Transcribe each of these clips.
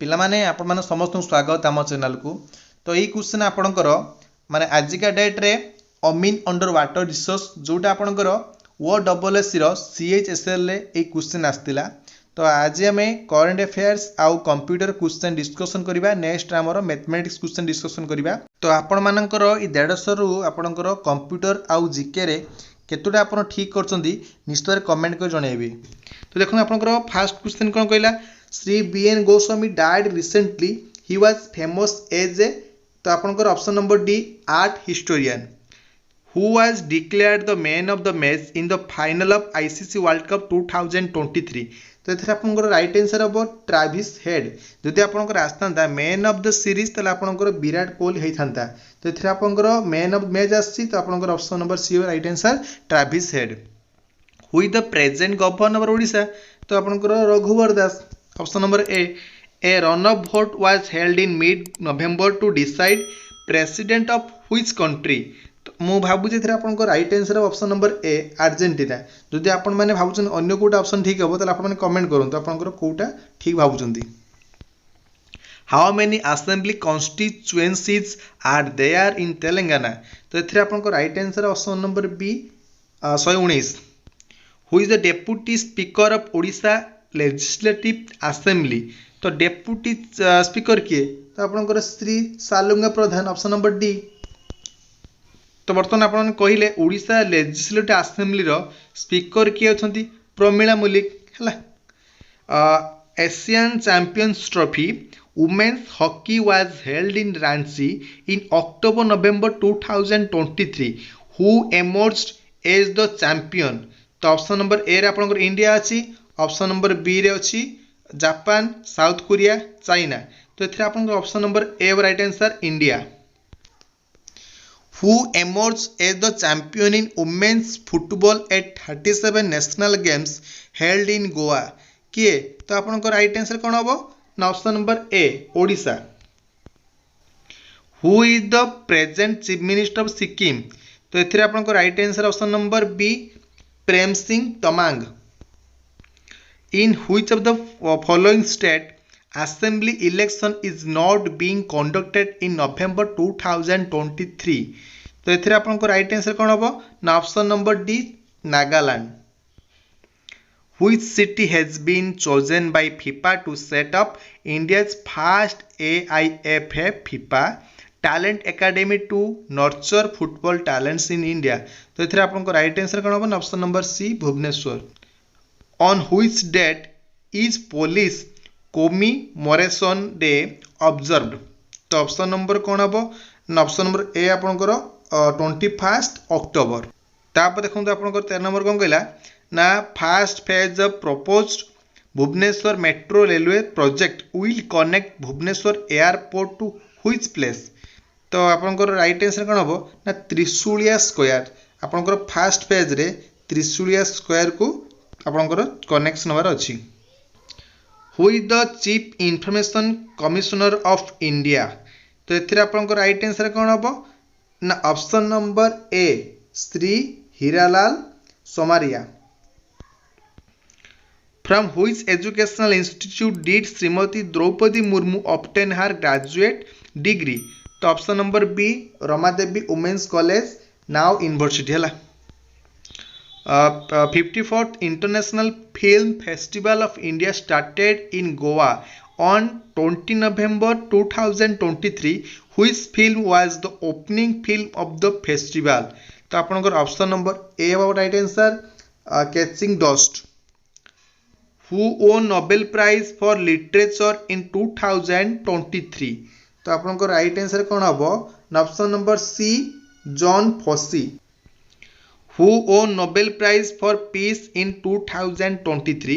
पिलामाने आपण माने समस्त स्वागत आम चैनल को। तो यही क्वेश्चन आपणकर माने आजिका डेट रे अमीन अंडर वाटर रिसोर्स जोटा आपणकर OSS रो CHSL रे ए क्वेश्चन आस्तिला। तो आज आम करंट अफेयर्स आउ कंप्यूटर क्वेश्चन डिस्कशन करबा। नेक्स्ट आमर मैथमेटिक्स क्वेश्चन डिस्कशन करबा। तो आपण मानकर ई 150 रु आपणकर कंप्यूटर आउ जीके रे केतोटा आपण ठीक करचंदी निश्चय कमेंट कर जणेबे। तो देखो आपणकर फर्स्ट क्वेश्चन कोन कहला, Shri BN Goswami died recently, he was famous as a, तो आपनकर option number D art historian. Who was declared the man of the match in the final of ICC world cup 2023। तो एथरे आपनकर राइट आंसर हबो Travis Head. जदि आपनकर आस्तांता man of the series तले आपनकर विराट कोहली हेइथांता। तो एथरे आपनकर मैन ऑफ मैच आसी, तो आपनकर option number C right answer Travis Head. Who is the present governor of Odisha, तो आपनकर Raghubar Das. Option number A run off vote was held in mid November to decide president of which country. तो मु भाबु जे आपनको right answer option number A Argentina. जदि आपण माने भाबुछन अन्य कोटा ऑप्शन ठीक हबो तले आपण माने कमेंट करंतु आपनकर कोटा ठीक भाबुछंती। How many assembly constituencies are there in Telangana, तो एथरे आपनको right answer option number B 119। Who is the deputy speaker of Odisha legislative assembly, तो डेप्यूटी स्पीकर किए, तो आपनकर Shri Salunga Pradhan. Option number D. तो बर्तमान आपन कहिले ओडिशा लेजिस्लेटिव असेंबली रो स्पीकर किए अछंती प्रमिला मलिक हला। Asian champions trophy women's hockey was held in Ranchi in October November 2023। Who emerged as the champion, तो ऑप्शन नंबर ए रे आपनकर इंडिया अछि, ऑप्शन नंबर बी रे अछि जापान, साउथ कोरिया, चाइना। तो एथरे आपन option number A right answer India. Who emerge as the champion in women's football at 37 national games held in Goa किए, तो आपन राइट आंसर कोन हबो ना option number A Odisha. Who is the present chief minister of Sikkim, तो एथरे आपन right answer option number B Prem Singh Tamang. In which of the following state assembly election is not being conducted in November 2023, तो एथिरे आपनको right answer कोन हबो ना option number D Nagaland. Which city has been chosen by FIFA to set up India's first AIFA FIFA talent academy to nurture football talents in India, तो एथिरे आपनको right answer कोन हबो ना option number C Bhubaneswar. On which date is police commemoration day observed, तो option number कौन हम ना ऑप्शन नंबर ए आपनकर 21 अक्टोबर। तापर देखो आपनकर 13 नंबर कौन कहला ना first phase of proposed Bhubaneswar metro railway project will connect Bhubaneswar airport to which place, तो आपनकर राइट आंसर कौन हम ना त्रिशूलिया स्क्वायर। आपनकर फर्स्ट फेज रे त्रिशूलिया स्क्वायर को आपनकर कनेक्शन हमार अछि। Who is the chief information commissioner of India, तो एथिरे आपनकर राइट आंसर कोन हबो ना option number A Shri Heeralal Samariya. From which educational institute did Shrimati Draupadi Murmu obtain her graduate degree, तो option number B Ramadevi women's college now university हला। 54th International Film Festival of India started in Goa on 20 November 2023. Which film was the opening film of the festival, तो आपनकर option number ए अब right answer catching dust. Who won Nobel Prize for Literature in 2023, तो आपनकर right answer कोन हबो ना option number C Jon Fosse. Who won Nobel Prize for Peace in 2023,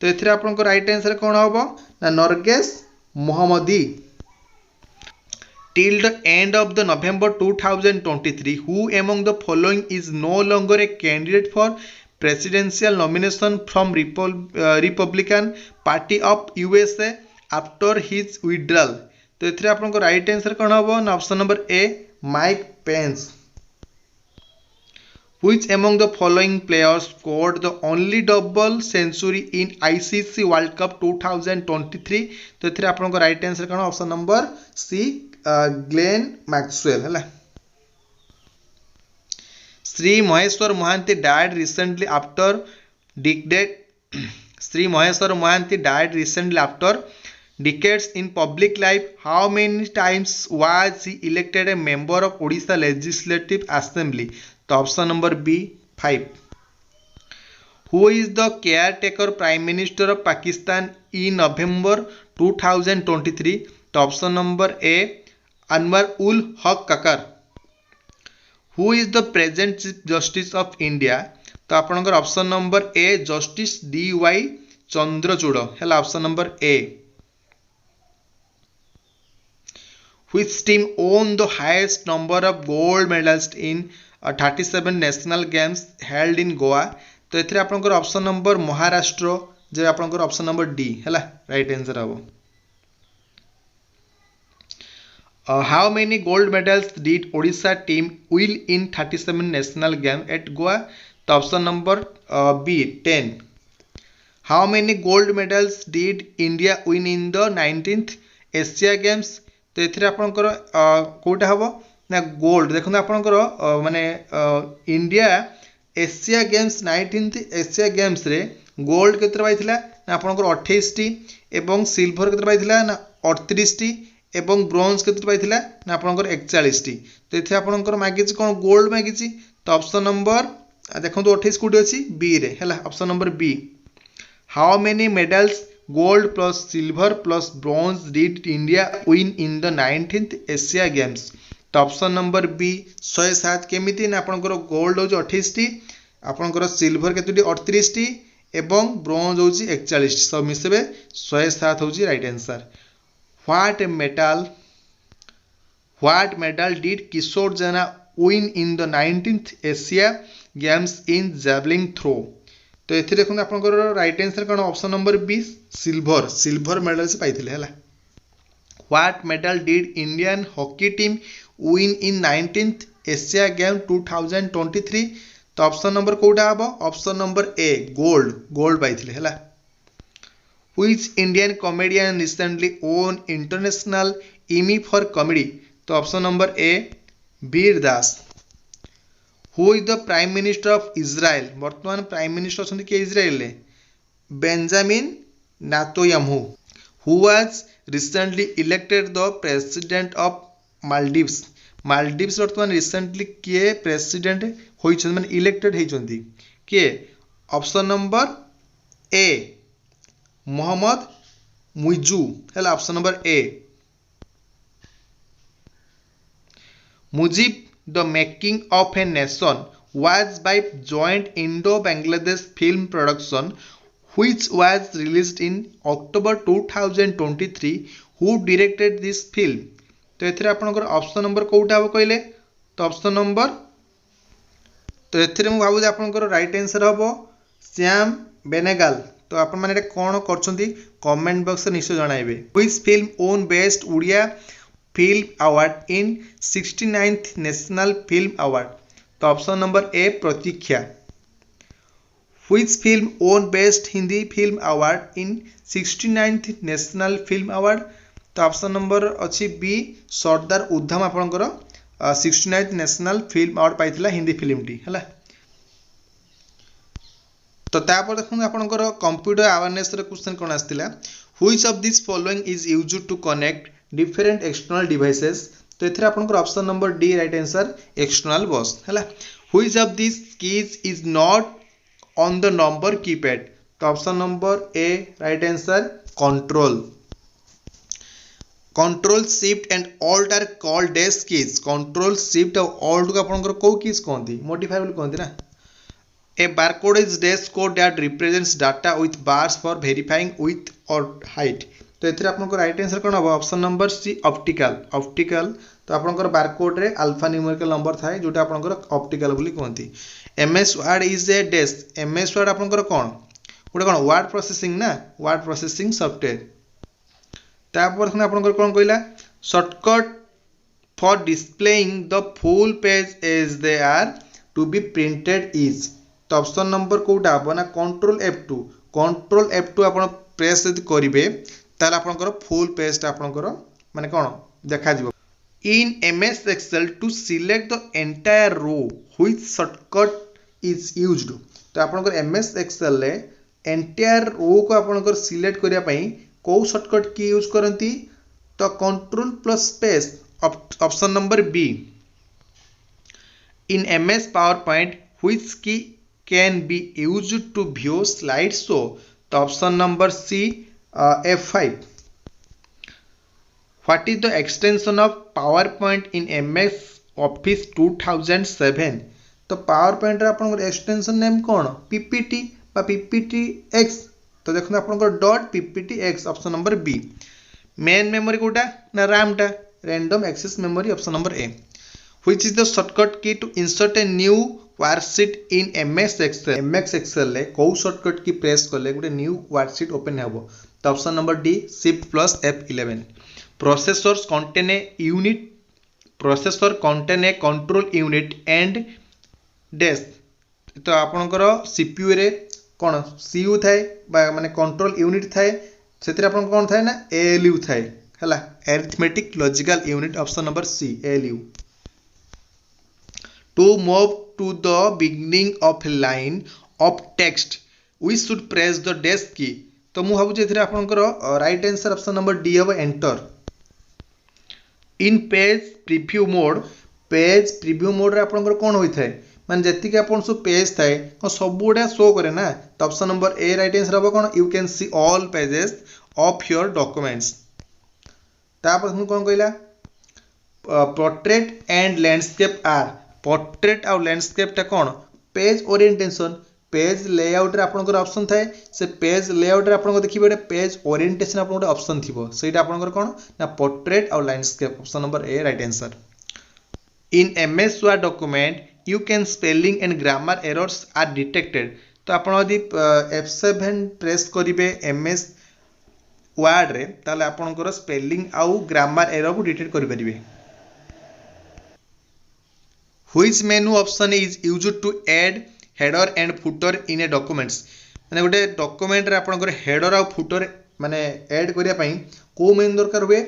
तो एथिरे आपनको राइट आंसर कोन हबो ना नरगेस मोहम्मदी। Till the end of the November 2023, who among the following is no longer a candidate for presidential nomination from Republican Party of USA after his withdrawal, तो एथिरे आपनको right answer कोन हबो ना option number A Mike Pence. Which among the following players scored the only double century in ICC World Cup 2023? तो एथिरे आपनको right answer कौन option number C Glenn Maxwell है। Shri Maheswar Mohanty died recently after decade. Sri Maheshwar Mohanty died recently after decades in public life. How many times was he elected a member of Odisha Legislative Assembly? तो option number B 5. Who is the caretaker Prime Minister of Pakistan in November 2023? तो option number ए अनवर उल हक ककर. Who is the present Chief Justice of India? तो आपनकर option number A justice D Y Chandrachud है option number A. Which team own the highest number of gold medals in 37 national games held in Goa? तो एथिरे आपनकर option number Maharashtra जे आपनकर option number D है right answer हम. How many gold medals did Odisha team win in 37 national games at Goa? तो option number B 10. How many gold medals did India win in the 19th Asia Games? तो एथिरे आपनकर कोटा हबो ना gold देखो आपनकर माने India Asia games 19th Asia games रे गोल्ड केते पाइथिला ना आपनकर 28 टी एवं सिल्वर केते पाइथिला ना 38 टी एवं ब्रोंज केते पाइथिला ना आपनकर 41 टी. तो एथे आपनकर मागिछि कोन गोल्ड मागिछि तो ऑप्शन नंबर देखो 28 कोटी अछि बी रे हैला option number B. How many medals gold plus silver plus bronze did India win in the 19th Asia games? तो ऑप्शन नंबर बी 107. केमिति ना आपनकर गोल्ड हो 28 टी आपनकर सिल्वर केतुटी 38 टी एवं ब्रोंज हो 41 टी सब मिसबे 107 होची right answer. What medal did Kishore Jana win in the 19th Asia Games in javelin throw? तो एथि देखो आपनकर राइट आंसर कोन option number B silver medal से पाइथिले हैला. What medal did Indian hockey team win in 19th Asia Game 2023? तो option number Kota हबो ऑप्शन नंबर ए गोल्ड पाइथिले हैला. Which Indian comedian recently won international Emmy for comedy? तो option number A Vir Das. Who is the Prime Minister of Israel? वर्तमान prime minister अछंती के Israel ले Benjamin Netanyahu. Who was recently elected the president of Maldives? Maldives वर्तमान recently किए president होइछन माने elected हेइछंती के option number A Mohamed Muizzu है option number A. Mujib the making of a nation was by joint Indo-Bangladesh film production which was released in October 2023. Who directed this film? तो एथिरे आपनकर ऑप्शन नंबर कोउटा हो कहले तो ऑप्शन नंबर तो एथिरे मु भाबु जे आपनकर राइट आंसर हबो श्याम बेनेगल. तो आपण माने कोन करछंती कमेंट बॉक्स रे निश्चय जणाइबे. Which film won best Odia film award in 69th National Film Award? तो option number A Pratiksha. Which film won best Hindi film award in 69th National Film Award? तो option number अछि B Sardar Udham आपनकर 69th national film award पाइथिला Hindi film टी हला. तो तापर देखु आपनकर कंप्यूटर अवेयरनेस रे क्वेश्चन कोन आस्तिला. Which of these following is used to connect different external devices? तो एथरे आपनकर option number D right answer external बस हला. Which of these keys is not on the number keypad? तो option number A right answer control shift and alt are called dash keys. Control shift और alt को आपनकर को keys कहंती modifiable कहंती ना. A barcode is dash code that represents data with bars for verifying with और height. तो एथरे आपनकर राइट आंसर कोन हो ऑप्शन नंबर सी ऑप्टिकल. तो आपनकर बारकोड रे अल्फा न्यूमेरिकल नंबर थाए जोटा आपनकर ऑप्टिकल बोली कहंती. MS Word is a dash. MS Word आपनकर कोन गोटे कोन वर्ड प्रोसेसिंग ना वर्ड प्रोसेसिंग सॉफ्टवेयर. तापर देखो आपनकर कोन कहला shortcut for displaying the full page as they are to be printed is तो ऑप्शन नंबर कोटा हम ना कंट्रोल F2 आप प्रेस यदि करेंगे ताल आपंकर फुल पेज आपंकर माने कौन देखा जीवो इन MS Excel to select the entire row which shortcut is used तो आपंकर MS Excel ले एंटायर रो को आपंकर सिलेक्ट करिया पई को शॉर्टकट की यूज करंती तो control plus space option number B in MS PowerPoint which key can be used to view slideshow तो option number C F5 what is the extension of PowerPoint in MS Office 2007 तो PowerPoint रे आपन extension name कोन PPT बा PPTX तो देखो आपन .pptx option number B main memory कोटा ना RAM टा random access memory option number A which is the shortcut key to insert a new worksheet in MS Excel MS Excel ले को शॉर्टकट की प्रेस करले गोटे न्यू वर्कशीट ओपन हेबो तो option number D shift plus F11 processors contain a control unit and desk तो आपनकर CPU रे कोन CU थाए बा माने कंट्रोल यूनिट थाए सेतिर आपन कोन थाए ना ALU थाए हला arithmetic logical unit option number C ALU To move to the beginning of a line of text, we should press the desk key. तो मु भाबु जे आपनकर right answer option number D हबो enter in page preview mode रे आपनकर कोन होई थाए माने जति के आपन सो पेज थाए को सब गुडा शो करे ना तो option number A right answer हबो कोन you can see all pages of your documents तापर हम कोन कहला portrait and landscape are portrait आउ लैंडस्केप टा कोन पेज ओरिएंटेशन पेज लेआउट रे आपनकर ऑप्शन थाए से पेज लेआउट रे आपन को देखिबे एटा पेज ओरिएंटेशन आपन को ऑप्शन थिबो सेटा आपनकर कोन ना पोर्ट्रेट आउ landscape option number A right answer in MS Word document you can spelling and grammar errors are detected तो आपन यदि F7 प्रेस करिवे MS Word रे ताले आपनकर स्पेलिंग आउ ग्रामर एरर को डिटेक्ट करि परिबे Which menu option is used to add header and footer in a documents माने गोटे डॉक्यूमेंट रे आपनकर हेडर आ फुटर माने ऐड करिया पई को मेन दरकार हुए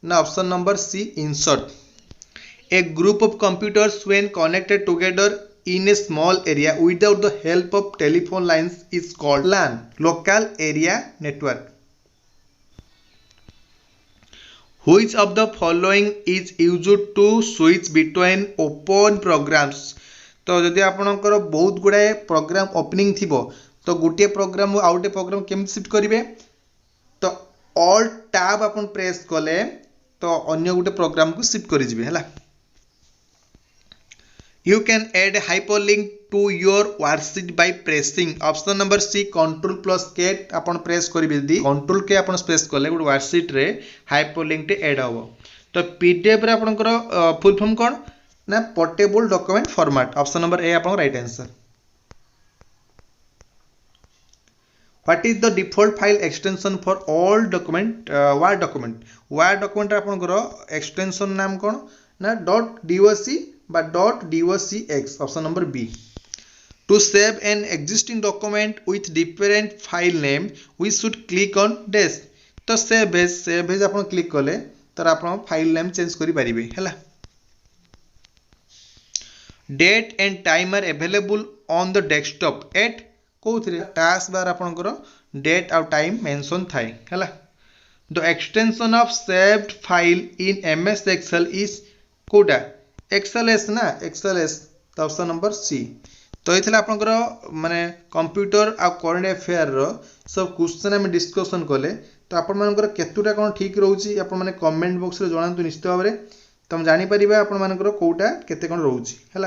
ना option number C insert a group of computers when connected together in a small area without the help of telephone lines is called LAN local area network Which of the following is used to switch between open programs तो जदि आपनकर बहुत गुडाए programme opening थिबो तो गुटे programme आउटे programme केमि shift करिवे तो all tab आपन press कले तो अन्य गुटे प्रोग्राम को शिफ्ट करि जिवे हला You can add hyperlink to your worksheet by pressing option number C control plus K अपन प्रेस करिवे दी कंट्रोल के अपन प्रेस करले गुड वर्कशीट रे हाइपरलिंक टे ऐड हबो तो पीडीएफ रे आपनकर फुल फॉर्म कोन ना portable document format option number A आपन right answer What is the default file extension for all document Word document रे आपनकर एक्सटेंशन नाम कोन ना .doc बा .docx option number B To save an existing document with different file name we should click on desk तो save as आपण click कले तर आपण फाइल नेम चेंज करि परिबे हला Date and time are available on the desktop at कोथरे taskbar आपनकर डेट और टाइम मेंशन थाई हला The extension of saved file in MS Excel is कोडा XLS ना XLS तो ऑप्शन नंबर सी तो इथला आपनकर माने कंप्यूटर आ करंट अफेयर रो सब क्वेश्चन हम डिस्कशन कले तो आपण मानकर केतुटा कोन ठीक रहउची आपण माने कमेंट बॉक्स रे जणांतु निश्चित भाबरे तम जानि परिबा आपण मानकर कोटा केते कोन रहउची हला।